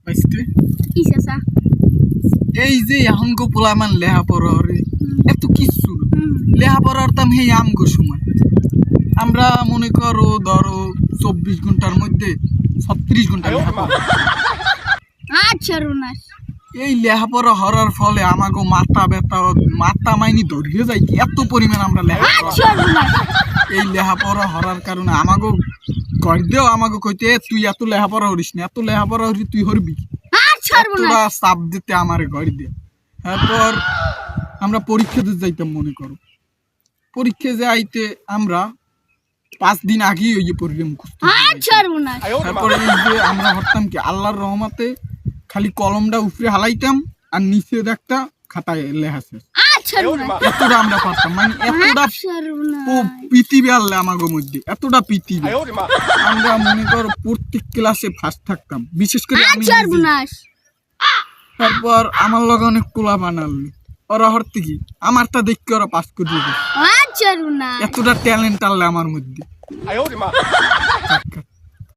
বুঝতে কি চাচা এই যে এখন পোলামান লেহাপড়া রে এত কিছু লেহাপড়ার তাম হে আমগো সময় আমরা মনে করো ধরো 24 ঘন্টার মধ্যে 36 ঘন্টা লেহাপড়া আচ্ছা রুনাস এই লেহাপড়া হওয়ার ফলে আমাগো মাথা ব্যথা মাথা মাইনি ধরিয়ে যায় কি এত পরিমাণ আমরা লেহাপড়া আচ্ছা রুনাস এই লেহাপড়া হওয়ার কারণে আমাগো কর দেও আমাগো কইতে তুই এত লেহাপড়া হরিস না এত লেহাপড়া হরি তুই হরবি আচ্ছা রুনাস তোরা চাপ দিতে আমারে ঘর দিয়ে তারপর আমরা পরীক্ষা দিতে যাইতাম মনে করো পরীক্ষা যাইতে আমরা 5 দিন আগেই ওই যে পড়লে মুখস্থ আচ্ছা রুনাস তারপরে এই যে আমরা হরতাম কি আল্লাহর রহমতে খালি কলমটা উপরে হালাইতাম আর নিচে একটা খাতায় লেখা শেষ আচ্ছা রুনাস এতটা আমরা পারতাম মানে এতটা আচ্ছা রুনাস পৃথিবী আল্লাহ আমাগো মধ্যে এতটা পৃথিবী আমরা মনে করো প্রত্যেক ক্লাসে ফার্স্ট থাকতাম বিশেষ করে আমি আচ্ছা নিজে। রুনাস তারপর আমার লগে অনেক কোলা বানালি ওরা হরতে কি আমার তা দেখতে ওরা পাস করে দিবে আচ্ছা রুনাস এতটা ট্যালেন্ট আল্লাহ আমার মধ্যে